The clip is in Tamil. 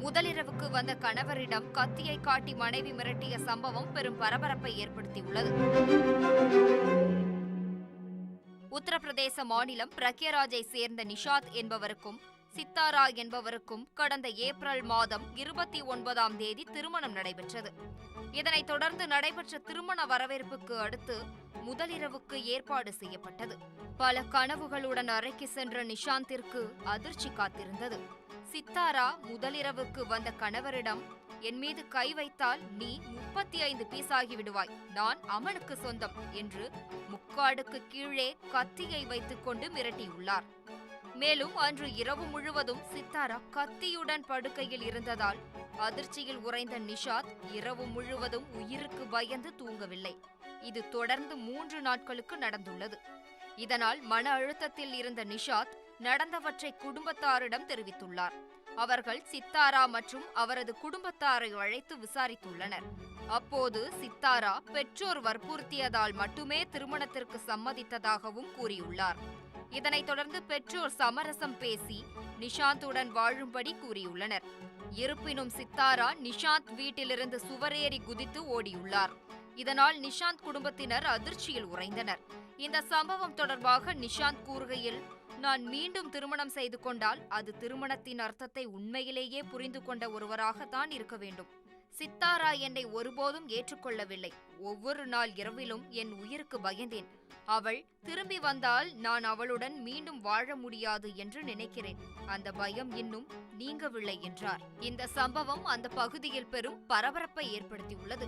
முதலிரவுக்கு வந்த கணவரிடம் கத்தியை காட்டி மனைவி மிரட்டிய சம்பவம் பெரும் பரபரப்பை ஏற்படுத்தியுள்ளது. உத்தரப்பிரதேச மாநிலம் பிரக்யராஜை சேர்ந்த நிஷாத் என்பவருக்கும் சித்தாரா என்பவருக்கும் கடந்த ஏப்ரல் மாதம் 29ஆம் தேதி திருமணம் நடைபெற்றது. இதனைத் தொடர்ந்து நடைபெற்ற திருமண வரவேற்புக்கு அடுத்து முதலிரவுக்கு ஏற்பாடு செய்யப்பட்டது. பல கனவுகளுடன் அறைக்கு சென்ற நிஷாந்திற்கு அதிர்ச்சி காத்திருந்தது. சித்தாரா முதலிரவுக்கு வந்த கணவரிடம், என் மீது கை வைத்தால் நீ 35 பீஸாகி விடுவாய், நான் அமனுக்கு சொந்தம் என்று முக்காடுக்கு கீழே கத்தியை வைத்துக் கொண்டு மிரட்டியுள்ளார். மேலும் அன்று இரவு முழுவதும் சித்தாரா கத்தியுடன் படுக்கையில் இருந்ததால் அதிர்ச்சியில் உறைந்த நிஷாத் இரவு முழுவதும் உயிருக்கு பயந்து தூங்கவில்லை. இது தொடர்ந்து 3 நாட்களுக்கு நடந்துள்ளது. இதனால் மன அழுத்தத்தில் இருந்த நிஷாத் நடந்தவற்றை குடும்பத்தாரிடம் தெரிவித்துள்ளார். அவர்கள் சித்தாரா மற்றும் அவரது குடும்பத்தாரை அழைத்து விசாரித்துள்ளனர். அப்போது சித்தாரா பெற்றோர் வற்புறுத்தியதால் மட்டுமே திருமணத்திற்கு சம்மதித்ததாகவும் கூறியுள்ளார். இதனைத் தொடர்ந்து பெற்றோர் சமரசம் பேசி நிஷாந்துடன் வாழும்படி கூறியுள்ளனர். இருப்பினும் சித்தாரா நிஷாந்த் வீட்டிலிருந்து சுவரேறி குதித்து ஓடியுள்ளார். இதனால் நிஷாந்த் குடும்பத்தினர் அதிர்ச்சியில் உறைந்தனர். இந்த சம்பவம் தொடர்பாக நிஷாந்த் கூறுகையில், நான் மீண்டும் திருமணம் செய்து கொண்டால் அது திருமணத்தின் அர்த்தத்தை உண்மையிலேயே புரிந்து கொண்ட ஒருவராகத்தான் இருக்க வேண்டும். சித்தாரா என்னை ஒருபோதும் ஏற்றுக்கொள்ளவில்லை. ஒவ்வொரு நாள் இரவிலும் என் உயிருக்கு பயந்தேன். அவள் திரும்பி வந்தால் நான் அவளுடன் மீண்டும் வாழ முடியாது என்று நினைக்கிறேன். அந்த பயம் இன்னும் நீங்கவில்லை என்றார். இந்த சம்பவம் அந்த பகுதியில் பெரும் பரபரப்பை ஏற்படுத்தியுள்ளது.